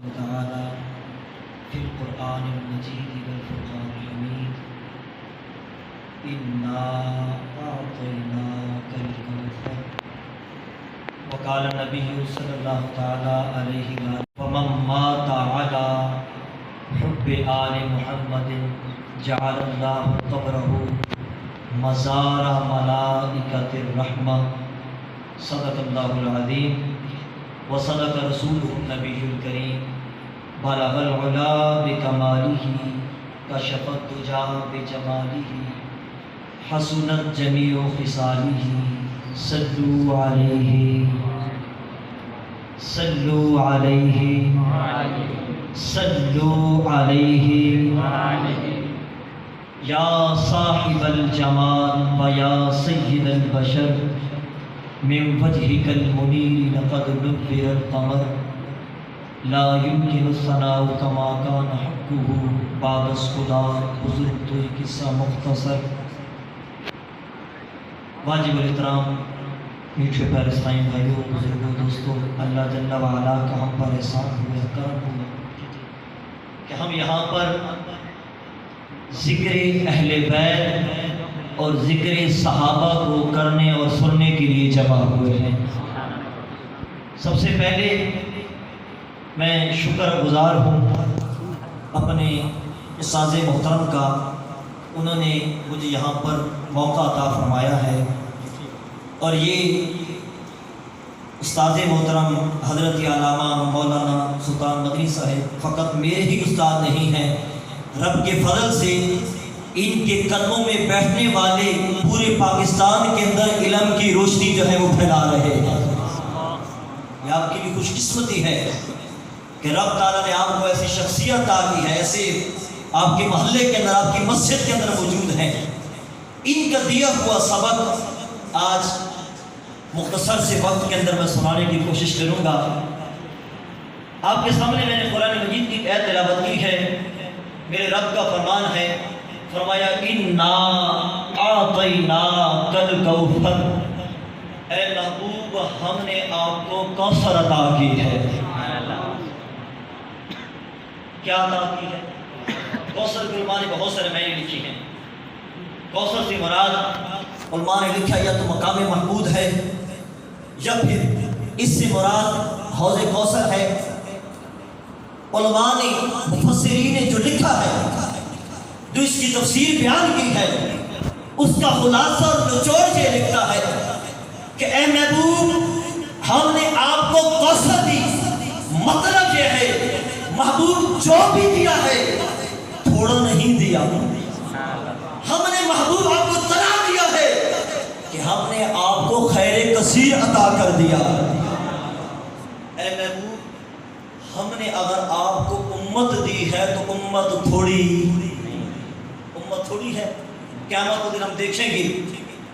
تعالى في القرآن المجيد والفرقان الحميد إنا أعطيناك الكوثر وقال النبي صلى الله تعالى عليه وسلم فمن مات على حب آل محمد جعل الله قبره مزار ملائكة الرحمة صدق الله العظيم وصدق رسوله النبي الكريم بلغ العلا بكماله كشف الدجى بجماله حسنت جميع خصاله صلوا عليه صلوا عليه صلوا عليه یا صاحب الجمال و یا سید البشر من وجهك المنیر لقد نبر القمر لا يمكن الثناء كما كان حقه بعد خدا بزرگ تو ایک قصہ مختصر واجب الاحترام میٹھے پیارے اسلام بھائیوں بزرگوں دوستوں اللہ جل وعلا کا ہم پر احسان ہوا کرم ہوا کہ ہم یہاں پر ذکر اہل بیت اور ذکر صحابہ کو کرنے اور سننے کے لیے جمع ہوئے ہیں۔ سب سے پہلے میں شکر گزار ہوں اپنے استاذ محترم کا، انہوں نے مجھے یہاں پر موقع عطا فرمایا ہے، اور یہ استاذ محترم حضرت علامہ مولانا سلطان مدنی صاحب فقط میرے ہی استاد نہیں ہیں، رب کے فضل سے ان کے قدموں میں بیٹھنے والے پورے پاکستان کے اندر علم کی روشنی جو ہے وہ پھیلا رہے ہیں۔ یہ آپ کی بھی خوش قسمتی ہے کہ رب تعالیٰ نے آپ کو ایسی شخصیت عطا کی ہے، ایسے آپ کے محلے کے اندر، آپ کی مسجد کے اندر موجود ہیں۔ ان کا دیا ہوا سبق آج مختصر سے وقت کے اندر میں سنانے کی کوشش کروں گا۔ آپ کے سامنے میں نے قرآن مجید کی آیت تلاوت کی ہے، میرے رب کا فرمان ہے، فرمایا اِنَّا أَعْطَيْنَاكَ الْكَوْثَرَ، اے محبوب ہم نے آپ کو کوثر عطا کی ہے۔ کیا عطا کی ہے؟ کوثر کے علماء نے بہت سارے معنی لکھی ہیں۔ کوثر سے مراد علماء نے لکھا یا تو مقام محمود ہے، یا پھر اس سے مراد حوض کوثر ہے۔ علماء نے مفسرین نے جو لکھا ہے، جو اس کی تفسیر بیان کی ہے، اس کا خلاصہ اور نچوڑ یہ لکھتا ہے کہ اے محبوب ہم نے آپ کو کوثر دی، مطلب یہ ہے محبوب جو بھی دیا ہے تھوڑا نہیں دیا، ہم نے محبوب آپ کو طرح دیا ہے کہ ہم نے آپ کو خیر کثیر عطا کر دیا۔ اے محبوب ہم نے اگر آپ کو امت دی ہے تو امت تھوڑی ہے۔ قیامت کے دن ہم دیکھیں گے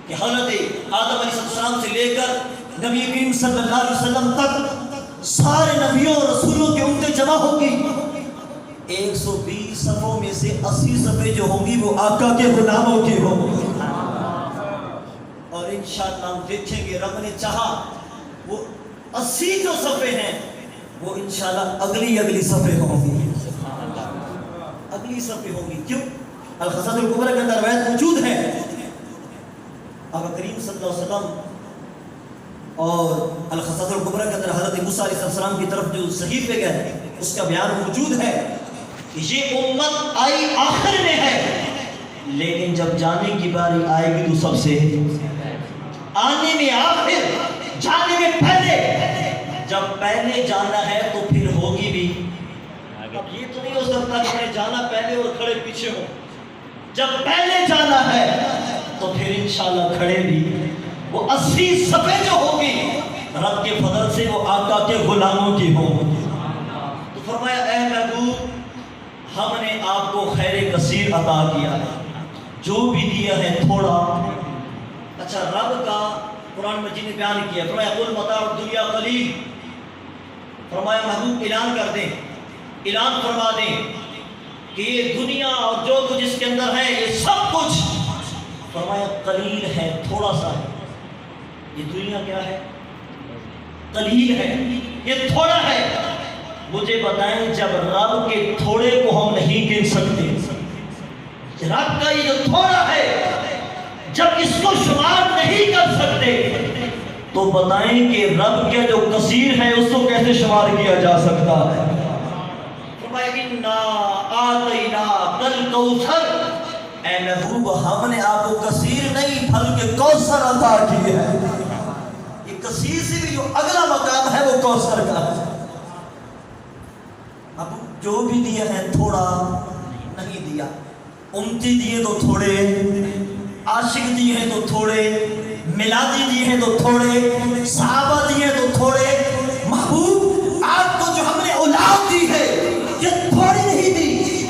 کہ حضرت آدم علیہ السلام سے لے کر نبی کریم صلی اللہ علیہ وسلم تک سارے نبیوں اور رسولوں کے امتیں جمع ہوگی، 120 صفوں میں سے 80 صفیں جو ہوں گی وہ آقا کے غلاموں کی ہوں گی، اور انشاءاللہ ہم دیکھیں گے رب نے چاہا وہ 80 جو صفیں ہیں وہ انشاءاللہ اگلی صفیں ہوں گی، اگلی صفیں ہوں گی۔ کیوں؟ القصص الکبریٰ کے اندر روایت موجود ہے، آقا کریم صلی اللہ علیہ وسلم اور القصص الکبریٰ کے اندر حضرت موسیٰ علیہ السلام کی طرف جو صحیفے گئے اس کا بیان موجود ہے کہ یہ امت آئی آخر میں ہے، لیکن جب جانے کی باری آئے گی تو سب سے آنے میں آخر، جانے میں پہلے۔ جب پہلے جانا ہے تو پھر ہوگی بھی، اب یہ تو نہیں ہو سکتا کہ میں جانا پہلے اور کھڑے پیچھے ہوں، جب پہلے جانا ہے تو پھر انشاءاللہ کھڑے بھی۔ وہ 80 صفیں جو ہوگی رب کے فضل سے وہ آقا کے غلاموں کی ہوں۔ تو فرمایا اے محبوب ہم نے آپ کو خیر کثیر عطا کیا ہے، جو بھی دیا ہے تھوڑا۔ اچھا، رب کا قرآن مجید نے بیان کیا، فرمایا قل متاع الدنیا قلیل، فرمایا محبوب اعلان کر دیں، اعلان فرما دیں کہ یہ دنیا اور جو کچھ اس کے اندر ہے یہ سب کچھ فرمایا قلیل ہے، تھوڑا سا ہے۔ یہ دنیا کیا ہے؟ قلیل ہے، یہ تھوڑا ہے۔ مجھے بتائیں جب رب کے تھوڑے کو ہم نہیں گن سکتے، رب کا یہ جو تھوڑا ہے جب اس کو شمار نہیں کر سکتے تو بتائیں کہ رب کے جو کثیر ہے اس کو کیسے شمار کیا جا سکتا ہے؟ فرمایا انا اعطیناک الکوثر، اے محبوب ہم نے آپ کو کثیر نہیں بلکہ کوثر عطا کی ہے۔ یہ کثیر سے بھی جو اگلا مقام ہے وہ کوثر کا ہے۔ اب جو بھی دیا ہے تھوڑا نہیں دیا، امتی دیے تو تھوڑے، عاشق دیے ہیں تو تھوڑے، میلادی دیے ہیں تو تھوڑے، صحابہ دیے ہیں تو تھوڑے۔ محبوب آپ کو جو ہم نے اولاد دی ہے یہ تھوڑی نہیں دی۔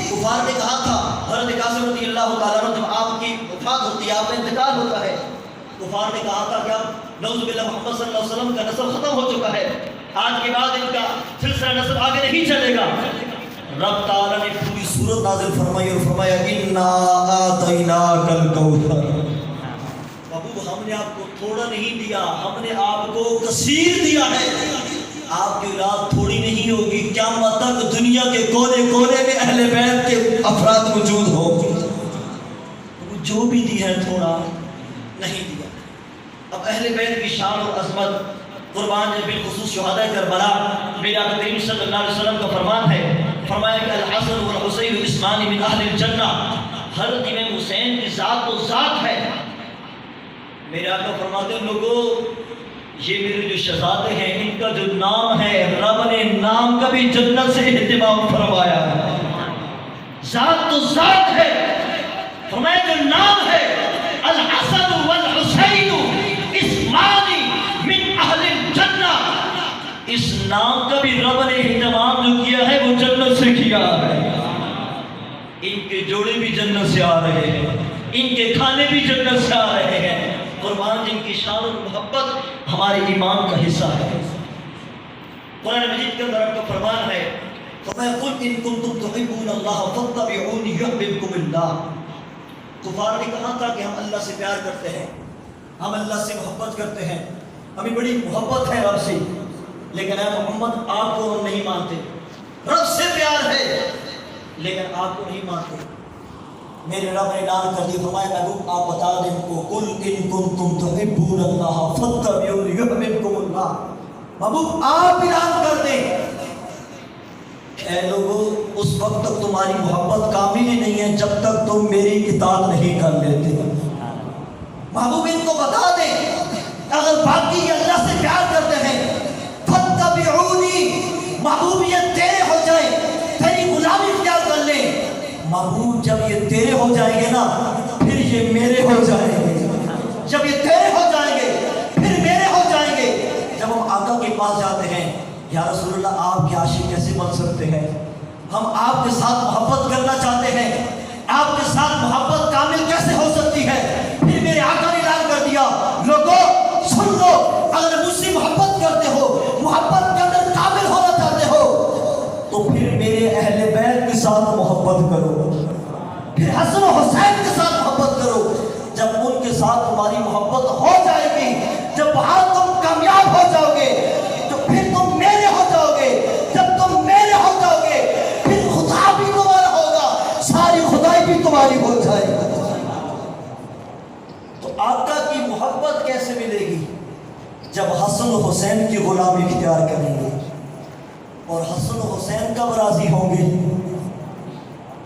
کفار نے کہا تھا حضرت قاسم رضی اللہ تعالیٰ عنہ جب آپ کی وفات ہوتی ہے، آپ کا انتقال ہوتا ہے، کفار نے کہا تھا کہ اب نعوذ باللہ محمد صلی اللہ علیہ وسلم کا نسل ختم ہو چکا ہے، آج کے بعد ان کا سلسلہ نسل آگے نہیں چلے گا۔ رب تعالیٰ نے پوری سورت نازل فرمائی اور فرمایا انا اعطیناک الکوثر، محبوب ہم نے آپ کو تھوڑا نہیں دیا، ہم نے آپ کو کثیر دیا ہے۔ آپ کی اولاد تھوڑی نہیں ہوگی، قیامت تک دنیا کے کونے کونے میں اہل بیت کے افراد موجود ہوں گے۔ جو بھی دی ہے تھوڑا نہیں دیا۔ اب اہل بیت کی شان اور عظمت قربان ہے، بالخصوص شہداء کربلا، میرے آقا کریم صلی اللہ علیہ وسلم کا فرمان ہے، فرمایا کہ الحسن والحسین اسمان من اہل الجنہ، حضرت امام حسین کی ذات تو ذات ہے۔ میرے آقا فرماتے ہیں لوگوں یہ میرے جو شہزادے ہیں ان کا جو نام ہے رب نے نام کا بھی جنت سے اہتمام فرمایا ہے۔ ذات تو ذات ہے، فرمایا جو نام ہے الحسن والحسین اسمان من اہل الجنہ، اس نام کا بھی رب نے اہتمام جو کیا ہے وہ جنت سے کیا ہے۔ ان کے جوڑے بھی جنت سے آ رہے ہیں، ان کے کھانے بھی جنت سے آ رہے ہیں۔ قربان جن کی شان اور محبت ہمارے ایمان کا حصہ ہے۔ قرآن مجید کے اندر آپ کا فرمان ہے فرمایا قل ان کنتم تحبون اللہ فاتبعونی یحببکم اللہ۔ کفار نے کہا تھا کہ ہم اللہ سے پیار کرتے ہیں، ہم اللہ سے محبت کرتے ہیں، ہمیں بڑی محبت ہے رب سے، لیکن اے محمد آپ کو ہم نہیں مانتے۔ رب سے پیار ہے لیکن آپ کو نہیں مانتے۔ میرے رب نے اعلان کر دیا، فرمایا محبوب آپ بتا دیں ان کو قل ان کنتم تحبون اللہ فاتبعونی یحببکم اللہ۔ محبوب آپ اعلان کر دیں اے لوگوں اس وقت تک تمہاری محبت کامل ہی نہیں ہے جب تک تم میری اطاعت نہیں کر لیتے۔ محبوب ان کو بتا دیں اگر باقی یہ اللہ سے پیار کرتے ہیں فاتبعونی، محبوب یہ تیرے ہو جائیں، تیری غلامی اختیار کر لیں۔ محبوب جب یہ تیرے ہو جائیں گے نا پھر یہ میرے ہو جائیں گے، جب یہ تیرے ہو جائیں گے پھر میرے ہو جائیں گے۔ جب ہم آقا کے پاس جاتے ہیں یا رسول اللہ آپ کے عاشق کیسے بن سکتے ہیں، ہم آپ کے ساتھ محبت کرنا چاہتے ہیں، آپ کے ساتھ محبت کامل کیسے ہو سکتی ہے؟ پھر میرے آقا نے اعلان کر دیا لوگوں سن لو، اگر مجھ سے محبت کرتے ہو، محبت کے اندر کامل ہونا چاہتے ہو تو پھر میرے اہل بیت کے ساتھ محبت کرو، پھر حسن و حسین کے ساتھ محبت کرو۔ جب ان کے ساتھ تمہاری محبت ہو جائے گی، جب وہاں تم کامیاب ہو جاؤ گے تو پھر تم میرے ہو جاؤ گے، جب تم میرے ہو جاؤ گے پھر خدا بھی تمہارا ہوگا، ساری خدائی بھی تمہاری ہو جائے گی۔ تو آقا کی محبت کیسے ملے گی؟ جب حسن و حسین کی غلامی اختیار کریں گے، اور حسن و حسین کب راضی ہوں گے؟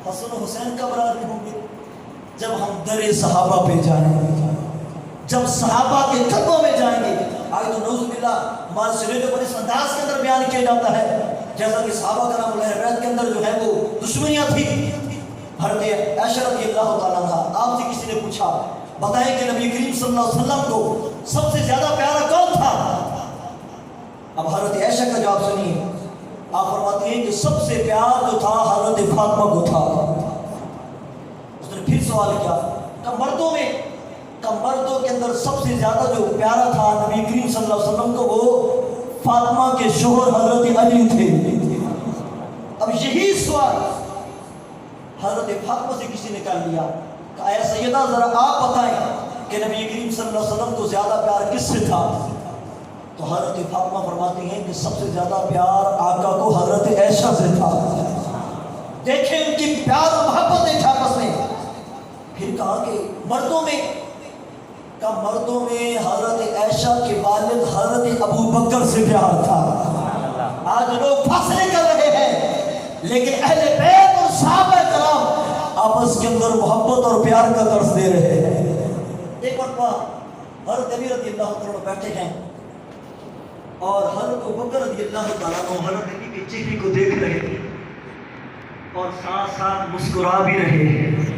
حسن و حسین کب راضی ہوں گے؟ جب ہم در صحابہ پہ جائیں گے، جب صحابہ کے قدموں میں جائیں گے۔ آگے تو نعوذ باللہ ہمارے سرے پر اس انداز کے اندر بیان کیا جاتا ہے جیسا کہ صحابہ کرام اہل بیت کے اندر جو ہے وہ دشمنیاں تھی۔ حضرت عائشہ رضی اللہ تعالیٰ عنہا آپ سے کسی نے پوچھا بتائیں کہ نبی کریم صلی اللہ علیہ وسلم کو سب سے زیادہ پیارا کون تھا؟ اب حضرت عائشہ کا جواب سنیے، آپ فرماتی ہیں کہ سب سے پیار جو تھا حضرت فاطمہ کو تھا۔ اس نے پھر سوال کیا کہ مردوں کے اندر سب سے زیادہ جو پیارا تھا نبی کریم صلی اللہ علیہ وسلم کو وہ فاطمہ کے شوہر حضرت علی تھے۔ اب یہی سوال حضرت فاطمہ سے کسی نے کر لیا کہ اے سیدہ ذرا آپ بتائیں کہ نبی کریم صلی اللہ علیہ وسلم کو زیادہ پیار کس سے تھا؟ تو حضرت فاطمہ فرماتی ہیں کہ سب سے زیادہ پیار آقا کو حضرت عائشہ سے تھا. دیکھیں ان کی پیار و محبت دیکھا آپس میں. پھر کہا کہ مردوں میں حضرت عائشہ کے والد حضرت ابو بکر سے پیار تھا. آج لوگ فاصلے کر رہے ہیں لیکن اہل بیت اور صحابہ کرام آپس کے اندر محبت اور پیار کا درس دے رہے ہیں. ایک مرتبہ حضرت علی رضی اللہ عنہ بیٹھے ہیں اور حضرت ابو بکر رضی اللہ تعالیٰ عنہ حضرت علی کے چہرے کو دیکھ رہے ہیں اور ساتھ ساتھ مسکرا بھی رہے ہیں.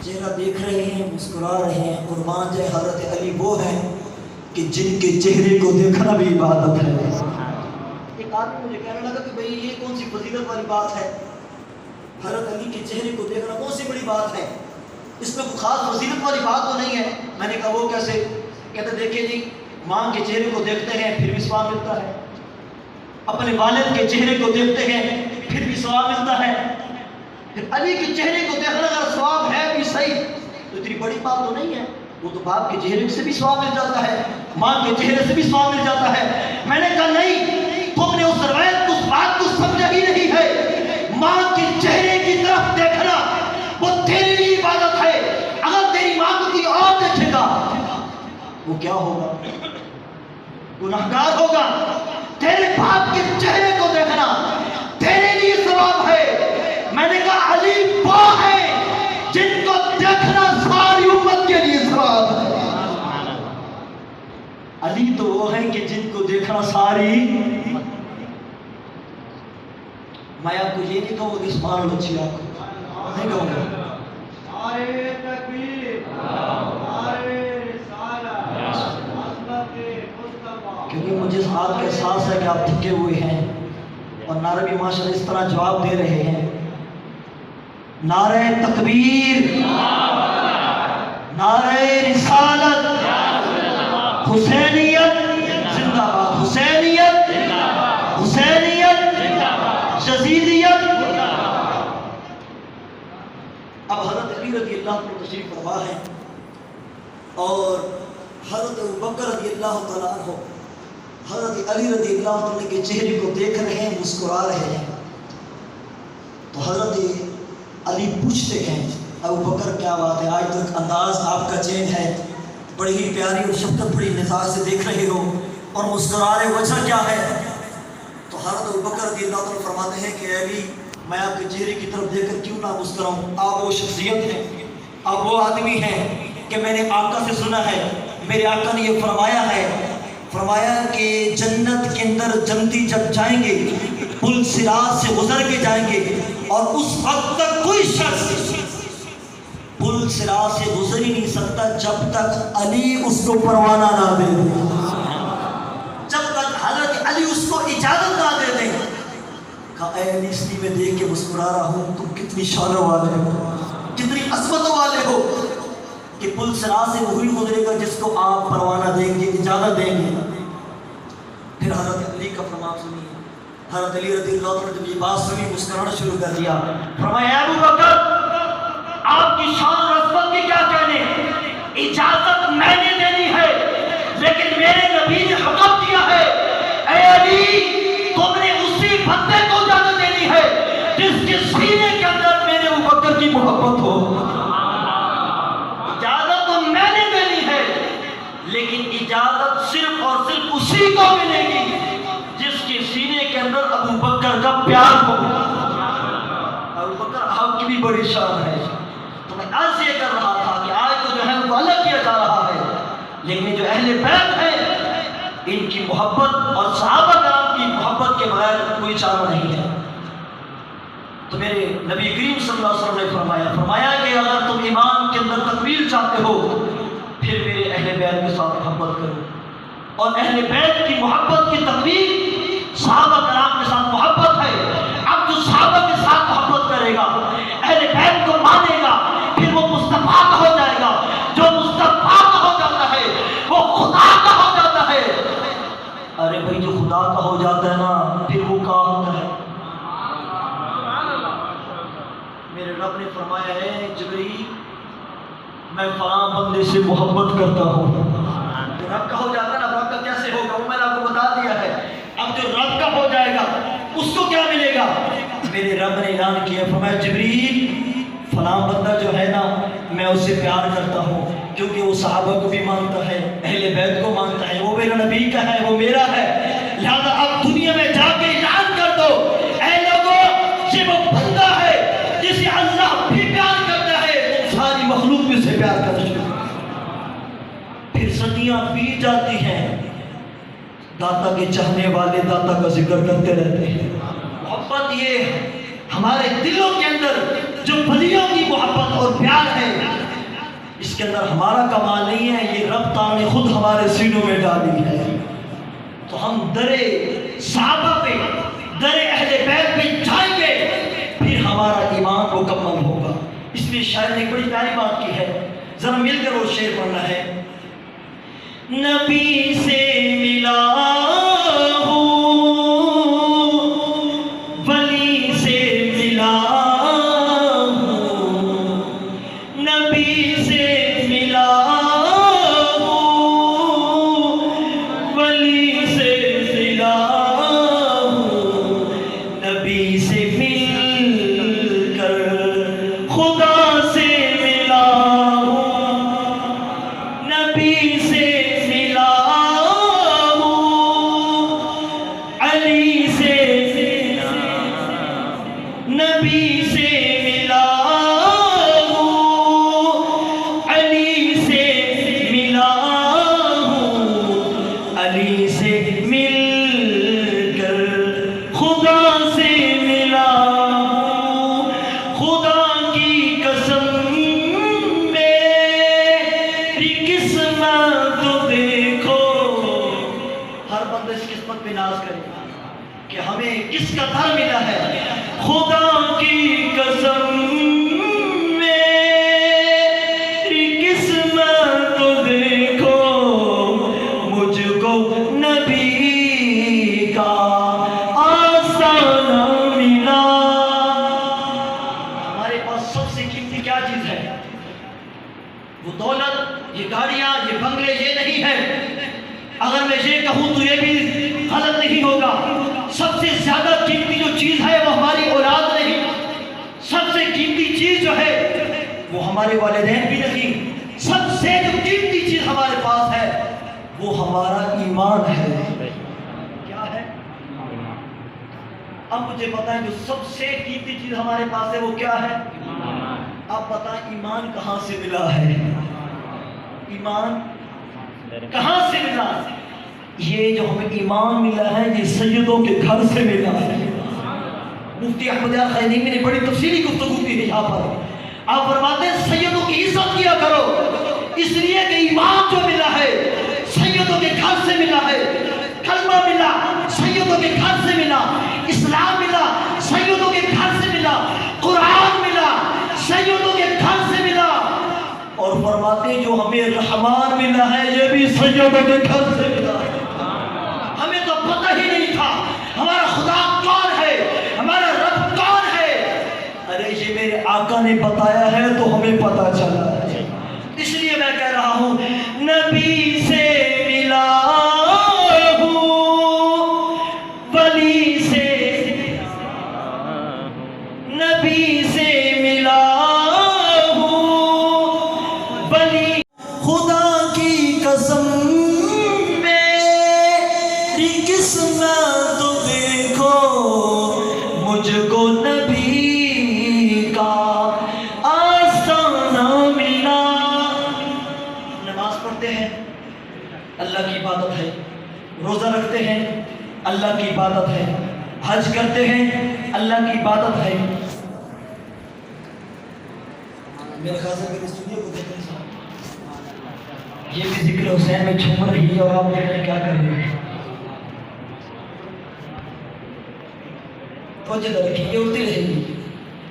چہرہ دیکھ رہے ہیں، مسکرا رہے ہیں. قربان جائے حضرت علی وہ ہیں کہ جن کے چہرے کو دیکھنا بھی عبادت ہے. ایک آدمی مجھے کہنے لگا کہ بھئی یہ کون سی فضیلت والی بات ہے، حضرت علی کے چہرے کو دیکھنا کون سی بڑی بات ہے، اس میں کوئی خاص فضیلت والی بات تو نہیں ہے. میں نے کہا وہ کیسے؟ کہتے دیکھیں جی، ماں کے چہرے کو دیکھتے ہیں پھر بھی ثواب ملتا ہے، اپنے والد کے چہرے کو دیکھتے ہیں پھر بھی ثواب ملتا ہے، پھر علی کے چہرے کو دیکھنا اگر ثواب ہے بھی صحیح تو اتنی بڑی بات تو نہیں ہے. وہ تو باپ کے چہرے سے بھی ثواب مل جاتا ہے، ماں کے چہرے سے بھی ثواب مل جاتا ہے. میں نے کہا نہیں، تم نے اس روایت کو، اس بات کو سمجھا ہی نہیں ہے. ماں کے چہرے کی طرف دیکھنا وہ تیرے لیے عبادت ہے. اگر تیری ماں کو کوئی اور دیکھے گا وہ کیا ہوگا؟ گناہگار ہوگا. تیرے باپ کے چہرے کو دیکھنا تیرے لیے ثواب ہے. میں نے کہا علی وہ ہے جن کو دیکھنا ساری امت کے لیے ثواب ہے. علی تو وہ ہے کہ جن کو دیکھنا ساری. میں آپ کو یہ نہیں کہوں گا کہ سبحان اللہ اچھی آپ کو نہیں کہوں گا. نعرہ تکبیر، نعرہ رسالت، عظمت مصطفیٰ. کیونکہ مجھے اس بات کا احساس ہے کہ آپ تھکے ہوئے ہیں اور نعرہ بھی ماشاءاللہ اس طرح جواب دے رہے ہیں. نعرہ تکبیر، نعرہ رسالت، حسینیت زندہ باد، حسینیت، حسینیت، یزیدیت. اب حضرت علی رضی اللہ عنہ تشریف فرما ہے اور حضرت ابو بکر رضی اللہ تعالیٰ عنہ حضرت علی رضی اللہ عنہ کے چہرے کو دیکھ رہے ہیں، مسکرا رہے ہیں. تو حضرت علی پوچھتے ہیں ابو بکر کیا بات ہے، آج تک انداز آپ کا چینج ہے، بڑی ہی پیاری اور شفقت بڑی مزاج سے دیکھ رہے ہو اور مسکرا رہے، وجہ کیا ہے؟ تو حضرت ابو بکر رضی اللہ عنہ فرماتے ہیں کہ علی میں آپ کے چہرے کی طرف دیکھ کر کیوں نہ مسکراؤں. آپ وہ شخصیت ہیں، آپ وہ آدمی ہیں کہ میں نے آقا سے سنا ہے، میرے آقا نے یہ فرمایا کہ جنت کے اندر جنتی جب جائیں گے پل صراط سے گزر کے جائیں گے اور اس وقت تک کوئی شخص پل صراط سے گزر ہی نہیں سکتا جب تک علی اس کو پروانہ نہ دے دے، جب تک حضرت علی اس کو اجازت نہ دے دیں. کہا اے علی اس لیے میں دیکھ کے مسکرا رہا ہوں تم کتنی شانوں والے ہو، کتنی عظمتوں والے ہو کہ پل صراط سے وہی گزرے گا جس کو آپ پروانہ دیں گے، اجازت دیں گے. پھر حضرت علی کا فرمان سنیے. حضرت علی رضی اللہ عنہ جب یہ بات سنی مسکرانا شروع کر دیا. فرمایا ابو بکر آپ کی شان اور عظمت کی کیا کہنے، اجازت میں نے دینی ہے لیکن میرے نبی نے حکم دیا ہے اے علی تم نے اسی بندے کو اجازت دینی ہے جس کے سینے کے اندر میرے ابو بکر کی محبت ہو. اجازت تو میں نے دینی ہے لیکن اجازت صرف اور صرف اسی کو ملے گی جس کے سینے کے اندر ابو بکر کا پیار ہو. ابو بکر آپ کی بھی بڑی شان ہے. تو میں عرض یہ کر رہا تھا کہ آج تو جو ہے وہ الگ کیا جا رہا ہے لیکن جو اہل بیت ہے ان کی محبت اور صحابہ کرام کی محبت کے بغیر کوئی چارہ نہیں ہے. تو میرے نبی کریم صلی اللہ علیہ وسلم نے فرمایا کہ اگر تم ایمان کے اندر تکمیل چاہتے ہو پھر میرے اہل بیت کے ساتھ محبت کرو. اور اہل بیت کی محبت کی تکمیل صحابہ کرام کے ساتھ محبت ہے. اب جو صحابہ کے ساتھ محبت کرے گا، اہل بیت کو مانے گا، پھر وہ مصطفیٰ کا ہو جائے گا. جو مصطفیٰ کا ہو جاتا ہے وہ خدا کا ہو جاتا ہے. ارے بھائی جو خدا کا ہو جاتا ہے نا پھر وہ کیا ہوتا ہے؟ میرے رب نے فرمایا ہے جبرائیل میں فلاں بندے سے محبت کرتا ہوں. رب کا ہو جاتا ہے نا، رب کا کیسے ہوگا وہ میں نے آپ کو بتا دیا ہے۔ اب جو رب کا ہو جائے گا اس کو کیا ملے گا؟ میرے رب نے اعلان کیا، فرمایا جبریل فلاں بندہ جو ہے نا میں اس سے پیار کرتا ہوں، کیونکہ وہ صحابہ کو بھی مانتا ہے، اہل بیت کو مانتا ہے، وہ میرا نبی کا ہے، وہ میرا ہے، لہذا اب دنیا میں جا کے اعلان کر دو اے لوگوں یہ وہ بندہ ہے جسے اللہ بھی پیار کرتا ہے، تم ساری مخلوق بھی اسے پیار کرتی ہے۔ پھر صدیاں بیت جاتی ہیں، داتا کے چاہنے والے داتا کا ذکر کرتے رہتے ہیں۔ محبت یہ ہمارے دلوں کے اندر جو ولیوں کی محبت اور پیار ہے، اس کے اندر ہمارا کمال نہیں ہے، یہ رب تعالی نے خود ہمارے سینوں میں ڈالی ہے۔ تو ہم در صحابہ پہ، در اہل بیت پہ جائیں گے، پھر ہمارا ایمان مکمل ہوگا۔ اس لیے شاعر نے ایک بڑی پیاری بات کی ہے، ذرا مل کر وہ شعر پڑھنا ہے۔ نبی سے ملا کہ ہمیں کس کا در ملا ہے، خدا کی قسم میری قسمت تو دیکھو، مجھ کو نبی کا آستانہ ملا۔ ہمارے پاس سب سے قیمتی کیا چیز ہے؟ وہ دولت، یہ گاڑیاں، یہ بنگلے، یہ نہیں ہے۔ اگر میں یہ کہوں تو یہ بھی غلط نہیں ہوگا۔ سب سے زیادہ قیمتی جو چیز ہے وہ ہماری اولاد نہیں، سب سے قیمتی چیز جو ہے وہ ہمارے والدین بھی نہیں، سب سے جو قیمتی چیز ہمارے پاس ہے وہ ہمارا ایمان ہے۔ کیا ہے؟ اب مجھے بتائیں جو سب سے قیمتی چیز ہمارے پاس ہے وہ کیا ہے؟ اب بتائیں ایمان کہاں سے ملا ہے؟ ایمان کہاں سے ملا؟ یہ جو ہمیں ایمان ملا ہے یہ سیدوں کے گھر سے ملا ہے۔ مفتی احمد یار خیلیمی نے بڑی تفصیلی گفتگو کی ہے یہاں پر۔ آپ فرماتے ہیں سیدوں کی عزت کیا کرو، اس لیے کہ ایمان جو ملا ہے سیدوں کے گھر سے ملا ہے، کلمہ ملا سیدوں کے گھر سے ملا، اسلام ملا سیدوں کے گھر سے ملا، قرآن ملا سیدوں کے گھر سے ملا، اور فرماتے ہیں جو ہمیں رحمان ملا ہے یہ بھی سیدوں کے گھر سے ملا۔ ہمیں تو پتہ ہی نہیں تھا ہمارا خدا کون ہے، ہمارا رب کون ہے۔ ارے یہ میرے آقا نے بتایا ہے تو ہمیں پتہ چلا ہے۔ اس لیے میں کہہ رہا ہوں نبی سے ملا ہوں، ولی سے، نبی سے ملا ہوں، ولی، خدا کی قسم قسمت تو دیکھو، مجھ کو نبی کا آستانہ ملا۔ نماز پڑھتے ہیں اللہ کی عبادت ہے، روزہ رکھتے ہیں اللہ کی عبادت ہے، حج کرتے ہیں اللہ کی عبادت ہے۔ میرے خیال سے میرے اسٹوڈیو کو دیکھیں، یہ بھی ذکر حسین میں جھوم رہی ہے اور آپ دیکھ رہے کیا کر رہے ہیں۔ توجہ رکھیں، یہ اڑتی رہے گی،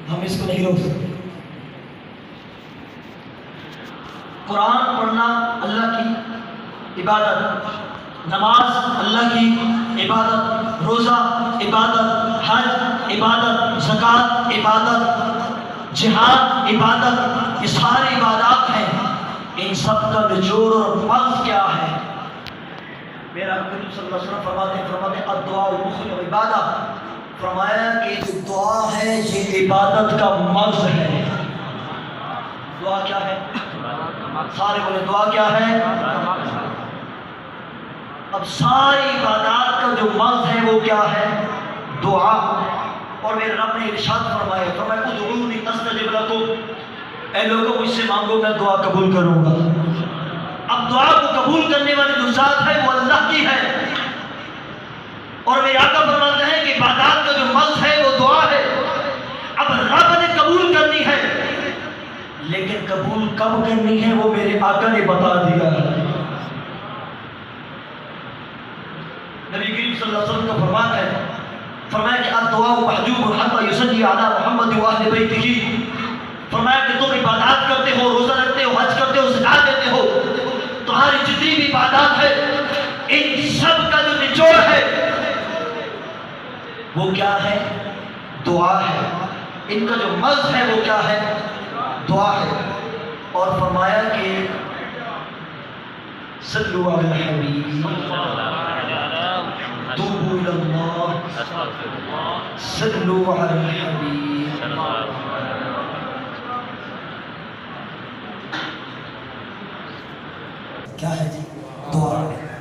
ہم اس کو نہیں روک سکتے۔ قرآن پڑھنا اللہ کی عبادت، نماز اللہ کی عبادت، روزہ عبادت، حج عبادت، زکوٰۃ عبادت، جہاد عبادت، یہ ساری عبادات ہیں۔ ان سب کا نچوڑ اور مغز کیا ہے؟ میرا کریم صلی اللہ علیہ وسلم فرماتے ہیں الدعاء مخل عبادہ، فرمایا کہ جو دعا ہے یہ عبادت کا مرض ہے۔ دعا کیا ہے؟ سارے بولے دعا کیا ہے؟ اب ساری عبادات کا جو مرض ہے وہ کیا ہے؟ دعا۔ اور میرے رب نے ارشاد فرمایا ادعونی استجب لکم، اے لوگوں مجھ سے مانگو میں دعا قبول کروں گا۔ اب دعا کو قبول کرنے والی جو ذات ہے وہ اللہ کی ہے، اور میرے آقا فرماتے ہیں کہ عبادات کا جو مرض ہے وہ دعا ہے۔ اب رب نے قبول کرنی ہے، لیکن قبول کب کرنی ہے وہ میرے آقا نے بتا دیا ہے۔ نبی کریم صلی اللہ علیہ وسلم کا فرمان ہے، فرمایا کہ الدعاء محجوب حتی یصلی علی محمد و اہل بیتہ، فرمایا کہ تم عبادات کرتے ہو، روزہ رکھتے ہو، حج کرتے ہو، زکات دیتے ہو، تمہاری جتنی بھی عبادات ہے ان سب کا جو نچوڑ ہے وہ کیا ہے؟ دعا ہے۔ ان کا جو مرض ہے وہ کیا ہے؟ دعا ہے۔ اور فرمایا کہ صلوا علی الحبیب توبوا الی اللہ صلوا علی الحبیب۔ کیا ہے جی؟ دعا۔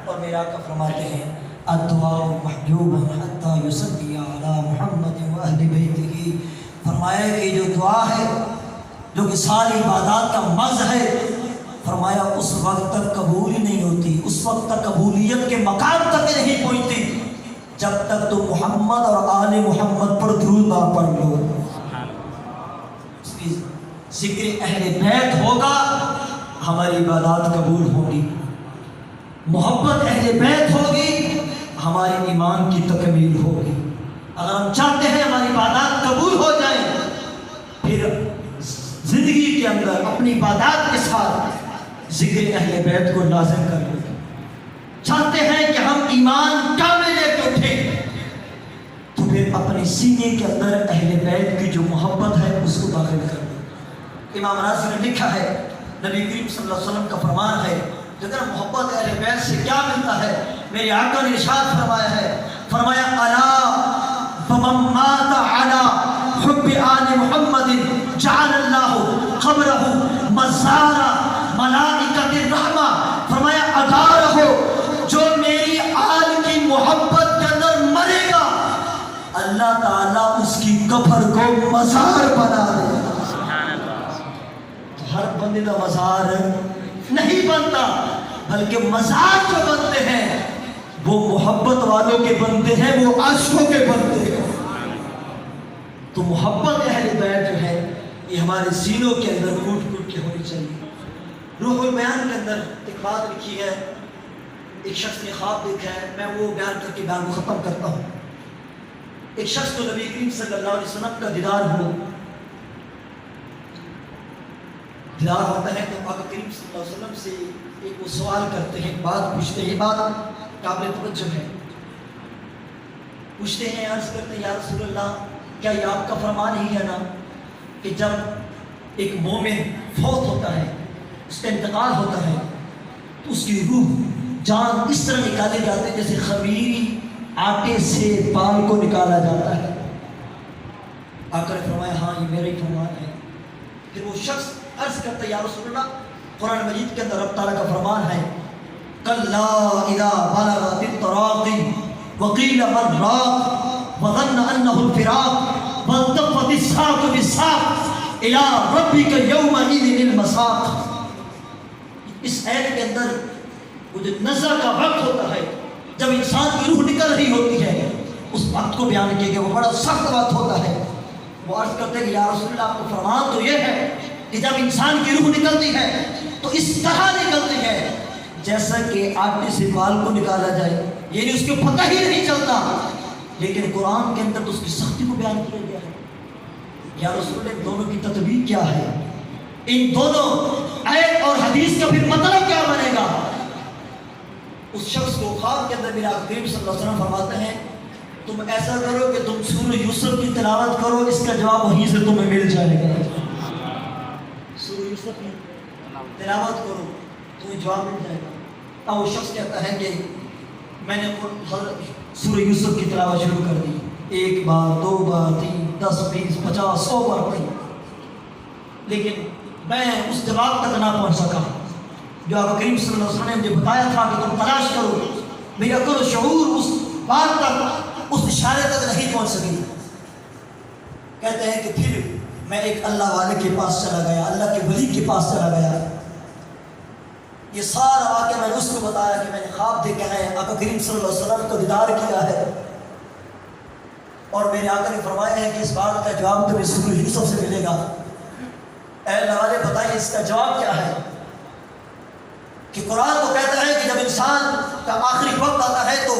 اور میرا آقا فرماتے ہیں الدعاء محجوب حتی یصلی علی محمد و اہل بیتہ، فرمایا کہ جو دعا ہے جو کہ ساری عبادات کا مرض ہے، فرمایا اس وقت تک قبول ہی نہیں ہوتی، اس وقت تک قبولیت کے مقام تک نہیں پہنچتی جب تک تو محمد اور آل محمد پر درود نہ پڑھ لو۔ ذکر اہل بیت ہوگا ہماری عبادات قبول ہوگی، محبت اہل بیت ہوگی ہماری ایمان کی تکمیل ہوگی۔ اگر ہم چاہتے ہیں ہماری عبادات قبول ہو جائیں، پھر زندگی کے اندر اپنی عبادات کے ساتھ ذکر اہل بیت کو لازم کر لیں۔ چاہتے ہیں کہ ہم ایمان کامل لے کے اٹھیں، تو پھر اپنے سینے کے اندر اہل بیت کی جو محبت ہے اس کو داخل کر لیں۔ امام راضی نے لکھا ہے، نبی کریم صلی اللہ علیہ وسلم کا فرمان ہے، جگر محبت اہل بیت سے کیا ملتا ہے؟ میرے آقا نے ارشاد فرمایا ہے، فرمایا الا فمن مات علی حب آل محمد جعل اللہ قبرہ مزار ملائکۃ الرحمہ، فرمایا اگار ہو جو میری آل کی محبت کے اندر مرے گا اللہ تعالیٰ اس کی قبر کو مزار بنا دے گا۔ ہر بندے کا مزار نہیں بنتا، بلکہ مزار جو بنتے ہیں وہ محبت والوں کے بنتے ہیں، وہ عاشقوں کے بنتے ہیں۔ تو محبت اہل بیت جو ہے یہ ہمارے سینوں کے اندر پھوٹ پھوٹ کے ہونی چاہیے۔ روح البیان کے اندر ایک بات لکھی ہے، ایک شخص نے خواب دیکھا ہے، میں وہ بیان کر کے بیان کو ختم کرتا ہوں۔ ایک شخص کو نبی کریم صلی اللہ علیہ وسلم کا دیدار ہوا، دیدار ہوتا ہے تو آقا کریم صلی اللہ علیہ وسلم سے ایک وہ سوال کرتے ہیں، بات پوچھتے ہیں، بات قابل توجہ ہے۔ پوچھتے ہیں، عرض کرتے ہیں یا رسول اللہ کیا یہ آپ کا فرمان ہی ہے نا کہ جب ایک مومن فوت ہوتا ہے، اس کا انتقال ہوتا ہے تو اس کی روح جان اس طرح نکالے جاتے ہیں جیسے خمیری آٹے سے بال کو نکالا جاتا ہے؟ آقا نے فرمایا ہاں یہ میرا ہی فرمان ہے۔ پھر وہ شخص عرض کرتا ہے یا رسول اللہ قرآن مجید کے اندر رب تعالیٰ کا فرمان ہے کلا اذا بلغت التراقی وقیل من راق وظن انہ الفراق والتفت الساق بالساق الى ربک یومئذ المساق۔ اس آیت کے اندر وہ جو نزع کا وقت ہوتا ہے جب انسان کی روح نکل رہی ہوتی ہے اس وقت کو بیان کیا گیا، وہ بڑا سخت وقت ہوتا ہے۔ وہ عرض کرتے ہیں کہ یا رسول اللہ آپ کو فرمان تو یہ ہے کہ جب انسان کی روح نکلتی ہے تو اس طرح نکلتی ہے جیسا کہ آٹے سے بال کو نکالا جائے، یعنی اس کو پتہ ہی نہیں چلتا۔ لیکن قرآن کے اندر تو اس کی سختی کو بیان کیا گیا ہے۔ یا رسول اللہ ان دونوں کی تطبیق کیا ہے؟ ان دونوں آیت اور حدیث کا پھر مطلب کیا بنے گا؟ اس شخص کو خواب کے اندر میرا کریم صلی اللہ علیہ وسلم فرماتے ہیں تم ایسا کرو کہ تم سورہ یوسف کی تلاوت کرو، اس کا جواب وہیں سے تمہیں مل جائے گا۔ سورہ یوسف کی تلاوت کرو تمہیں جواب مل جائے گا۔ اب وہ شخص کہتا ہے کہ میں نے سورہ یوسف کی تلاوت شروع کر دی، 1 بار 2 بار 3 10 20 50 100 بار پڑھی، لیکن میں اس جواب تک نہ پہنچ سکا جو آقا کریم صلی اللہ علیہ وسلم نے مجھے بتایا تھا کہ تم تلاش کرو۔ میری عقل و شعور اس بات تک، اس اشارے تک نہیں پہنچ سکی۔ کہتے ہیں کہ پھر میں ایک اللہ والے کے پاس چلا گیا، اللہ کے ولی کے پاس چلا گیا۔ یہ سارا واقعہ میں نے اس کو بتایا کہ میں نے خواب دیکھا ہے، آقا کریم صلی اللہ علیہ وسلم کو دیدار کیا ہے، اور میرے آقا نے فرمایا ہے کہ اس بات کا جواب تمہیں سورہ یوسف سے ملے گا۔ اے اللہ والے بتائیے اس کا جواب کیا ہے؟ کہ قرآن تو کہتا ہے کہ جب انسان کا آخری وقت آتا ہے تو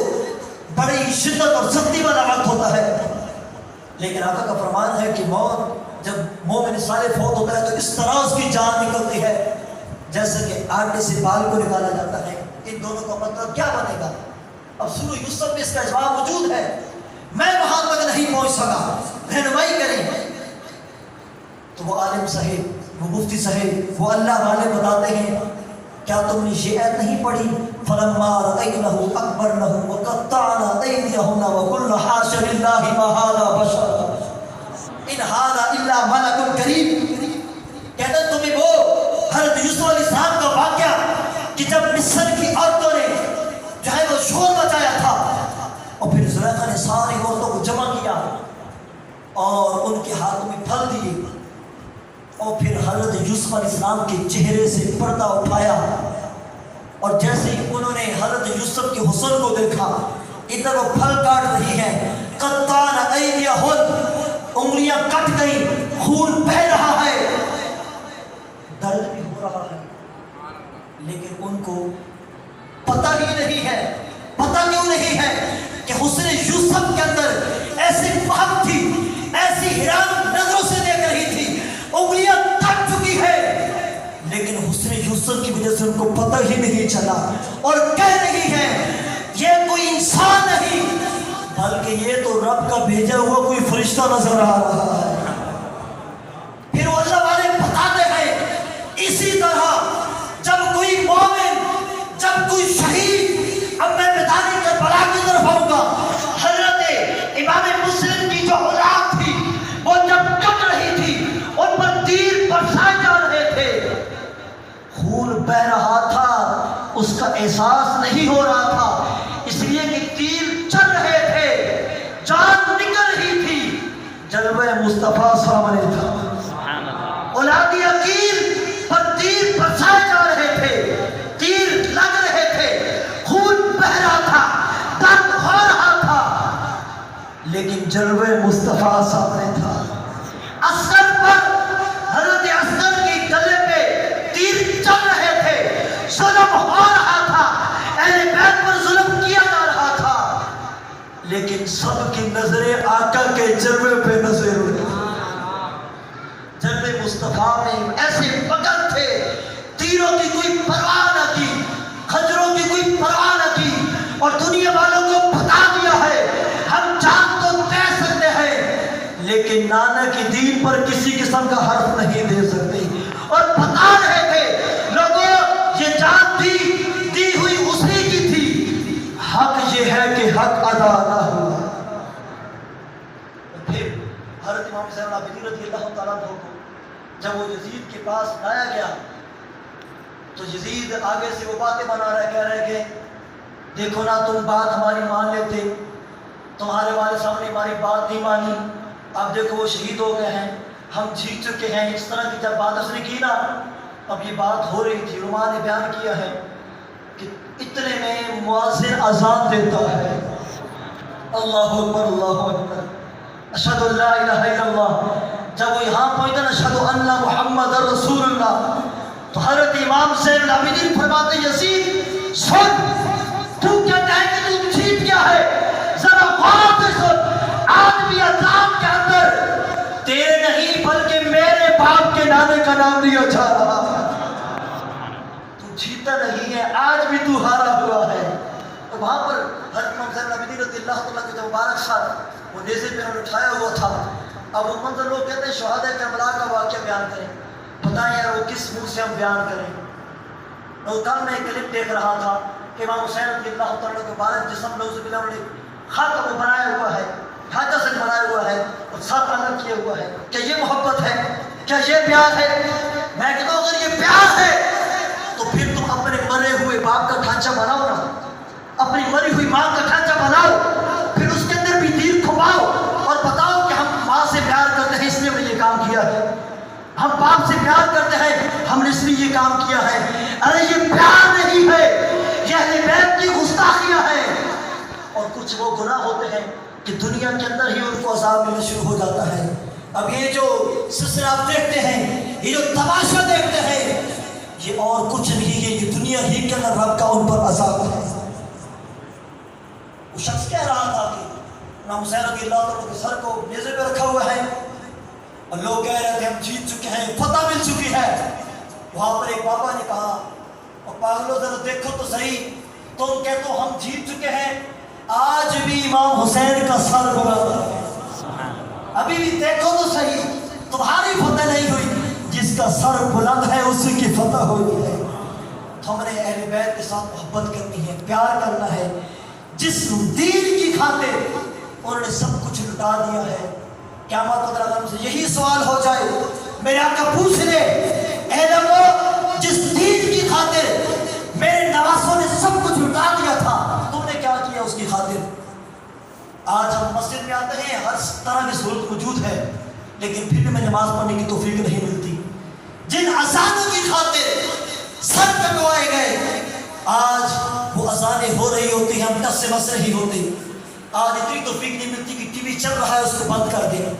بڑی شدت اور سختی والا وقت ہوتا ہے، لیکن آقا کا فرمان ہے کہ موت جب مومن صالح فوت ہوتا ہے تو اس طرح اس کی جان نکلتی ہے جیسے کہ آٹے سے بال کو نکالا جاتا ہے۔ ان دونوں کا مطلب کیا بنے گا؟ اب سورہ یوسف میں اس کا جواب موجود ہے، میں وہاں تک نہیں پہنچ سکا، رہنمائی کریں۔ تو وہ عالم صاحب، وہ مفتی صاحب، وہ اللہ والے بتاتے ہیں کیا تم نے یہ آیت نہیں پڑھی؟ فلما رأينه أكبرنه وقطعنا أيديهن وقلنا حاش لله ما هذا بشر إن هذا إلا ملك كريم۔ کہتے ہیں تمہیں وہ حضرت یوسف علیہ السلام کا واقعہ کہ جب مصر کی عورتوں نے جو ہے وہ شور مچایا تھا، اور پھر زلیخا نے ساری عورتوں کو جمع کیا اور ان کے ہاتھوں میں پھل دیے، اور پھر حضرت یوسف علیہ السلام کے چہرے سے پردہ اٹھایا، اور جیسے ہی انہوں نے حضرت یوسف کے حسن کو دیکھا، ادھر وہ پھل کاٹ رہی ہے، قطعنا ایدیہن، انگلیاں کٹ گئی، خون بہہ رہا ہے، درد بھی ہو رہا ہے، لیکن ان کو پتہ ہی نہیں ہے، پتہ کیوں نہیں ہے کہ حسن یوسف کے اندر ایسی محبت تھی، ایسی حیران نظروں سے دیکھ رہی تھی، انگلیاں کٹ چکی ہے، لیکن حسن یوسف کی وجہ سے ان کو پتہ ہی نہیں چلا، اور کہہ رہی ہے یہ کوئی انسان نہیں بلکہ یہ تو رب کا بھیجا ہوا کوئی فرشتہ نظر آ رہا ہے۔ پھر وہ اللہ والے بتاتے ہیں اسی طرح جب کوئی مومن، جب کوئی شہید، اب میں میدان کربلا کی طرف آؤں گا، حضرت امام مسلم کی جو اولاد تھی وہ جب کٹ رہی تھی، ان پر تیر برسائے جا رہے تھے، خون بہ رہا تھا، اس کا احساس نہیں ہو رہا تھا، اس لیے کہ تیر چل رہے تھے، جان نکل رہی تھی، جلوہ مصطفیٰ سامنے تھا، اولاد عقیل پر تیر برسائے جا رہے تھے، تیر لگ رہے تھے، خون بہ رہا تھا، درد ہو رہا تھا، لیکن جلوہ مصطفیٰ سامنے تھا۔ اصغر پر، حضرت اصغر کی گلے پہ تیر چل رہے تھے، ظلم ہو رہا تھا، اہل بیت پر ظلم کیا جا رہا تھا، لیکن سب کی نظریں آقا کے جلوے پہ نظر ہوئی۔ جلوہ مصطفیٰ میں ایسے پکڑ تھے، تیروں کی کوئی پرواہ نہ کی، خنجروں کی کوئی پرواہ نہ کی، اور دنیا والوں کو بتا دیا ہے ہم جان تو دے سکتے ہیں لیکن نانا کی دین پر کسی قسم کا حرف نہیں دے سکتے، اور بتا رہے تھے لوگوں یہ جان دی ہوئی اسی کی تھی، حق یہ ہے کہ حق ادا نہ ہوا۔ پھر حضرت امام حسین العابدین رضی اللہ تعالیٰ عنہ کو جب وہ یزید کے پاس لایا گیا تو یزید آگے سے وہ باتیں بنا رہے، کہہ رہے کہ دیکھو نا تم بات ہماری مان لیتے، تمہارے والے صاحب نے ہماری بات نہیں مانی، اب دیکھو وہ شہید ہو گئے ہیں، ہم جیت چکے ہیں۔ اس طرح کی جب بات اس نے کی نا، اب یہ بات ہو رہی تھی، علماء نے بیان کیا ہے کہ اتنے میں مؤذن اذان دیتا ہے، اللہ اکبر اللہ اکبر، اشہد ان لا الہ الا اللہ۔ جب وہ یہاں پہنچا نا اشہد ان محمد رسول اللہ، تو حضرت امام حسین العابدین فرماتے یزید سن، تو کہتا ہے کہ تو جیت گیا ہے، ذرا غور سے سن، آج بھی اذان کے اندر تیرے نہیں بلکہ میرے باپ کے نانے کا نام لیا جا رہا ہے، تو جیتا نہیں ہے، آج بھی تو ہارا ہوا ہے۔ اور وہاں پر حضرت امام حسین العابدین رضی اللہ تعالیٰ کے جو مبارک ساتھ وہ نیزے پہ انہوں نے اٹھایا ہوا تھا، اب وہ منظر لوگ کہتے ہیں شہداء کربلا کا واقعہ بیان کریں، بتائیں یار وہ کس منہ سے ہم بیان کریں۔ تو کل میں ایک کلپ دیکھ رہا تھا کہ امام حسین رضی اللہ تعالیٰ کے بارک جسم نعوذ باللہ نے خاک کو بنایا ہوا ہے، ڈھانچہ سے بنایا ہوا ہے اور ساتھ الگ کیا ہوا ہے. کیا یہ محبت ہے؟ کیا یہ پیار ہے؟ میں کہتا ہوں اگر یہ پیار ہے تو پھر تم اپنے مرے ہوئے باپ کا ڈھانچہ بناؤ نا، اپنی مری ہوئی ماں کا ڈھانچہ بناؤ، پھر اس کے اندر بھی دین کھپاؤ اور بتاؤ کہ ہم ماں سے پیار کرتے ہیں اس لیے میں یہ کام کیا ہے، ہم باپ سے پیار کرتے ہیں ہم نے اس لیے یہ کام کیا ہے. ارے یہ پیار نہیں ہے، یہ اہل بیت کی گستاخیاں ہیں. اور کچھ وہ گناہ ہوتے ہیں کہ دنیا کے اندر ہی ان کو عذاب ملنا شروع ہو جاتا ہے. اب یہ جو سلسلہ آپ دیکھتے ہیں، یہ جو تماشا دیکھتے ہیں، یہ اور کچھ نہیں ہے، یہ دنیا ہی کے اندر رب کا ان پر عذاب ہے. وہ شخص کہہ رہا تھا کہ امام حسین رضی اللہ عنہ کے سر کو نیزے پہ رکھا ہوا ہے اور لوگ کہہ رہے تھے ہم جیت چکے ہیں، فتح مل چکی ہے. وہاں پر ایک بابا نے کہا اور پاگلوں ذرا دیکھو تو صحیح، تم کہتے ہو ہم جیت چکے ہیں، آج بھی امام حسین کا سر بلند ہے. ابھی بھی دیکھو تو صحیح، تمہاری فتح نہیں ہوئی، جس کا سر بلند ہے اسی کی فتح ہوئی ہے. تو ہم نے اہل بیت کے ساتھ محبت کرنی ہے، پیار کرنا ہے. جس دین کی خاطر انہوں نے سب کچھ لٹا دیا ہے، قیامت کو ہم سے یہی سوال ہو جائے، میرے آقا پوچھ لے اے لوگوں جس دین کی خاطر میرے نواسوں نے سب کچھ لٹا دیا تھا، تم نے کیا کیا اس کی خاطر؟ آج ہم مسجد میں آتے ہیں، ہر طرح کی سہولت موجود ہے، لیکن پھر بھی میں نماز پڑھنے کی توفیق نہیں ملتی. جن اذانوں کی خاطر سر کٹوائے گئے، آج وہ اذانیں ہو رہی ہوتی ہیں، ہم ٹس سے مس رہی ہوتے. آج اتنی توفیق نہیں ملتی کہ ٹی وی چل رہا ہے اس کو بند کر دیں.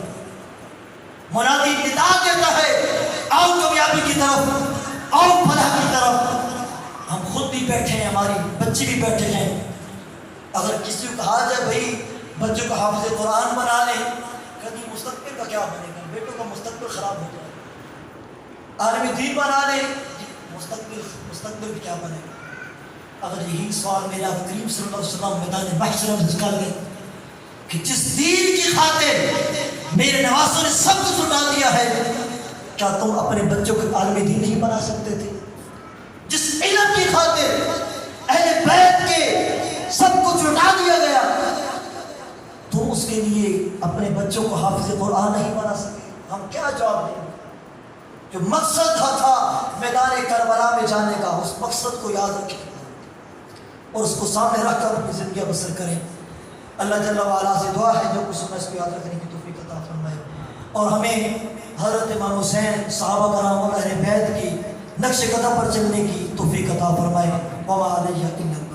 منادی ندا دیتا ہے آؤ کامیابی کی طرف، آؤ فلاح کی طرف. ہم خود بھی بیٹھے ہیں، ہماری بچے بھی بیٹھے ہیں. اگر کسی کو کہا جائے بھائی بچوں کو حافظ قرآن بنا لیں، کبھی مستقبل کا کیا بنے گا، بیٹوں کا مستقبل خراب ہو جائے. عالم دین بنا لیں، مستقبل کیا بنے گا. اگر یہی سوال میرے آقا کریم صلی اللہ علیہ وسلم میدان محشر میں نکال گئے کہ جس دین کی خاطر میرے نواسوں نے سب کچھ لٹا دیا ہے، کیا تم اپنے بچوں کو عالم دین نہیں بنا سکتے تھے؟ جس علم کی خاطر اہل بیت کے سب کچھ لٹا دیا گیا، تم اس کے لیے اپنے بچوں کو حافظ قرآن نہیں بنا سکے؟ ہم کیا جواب دیں؟ جو مقصد تھا میدان کربلا میں جانے کا، اس مقصد کو یاد رکھیں اور اس کو سامنے رکھ کر اپنی زندگیاں بسر کریں. اللہ جل وعلا سے دعا ہے جو کچھ سنا اس کو یاد رکھنے کی توفیق عطا فرمائے، اور ہمیں حضرت امام حسین صحابہ کرام اور اہل بیت کی نقش قدم پر چلنے کی توفیق عطا فرمائے. وما علیہ الا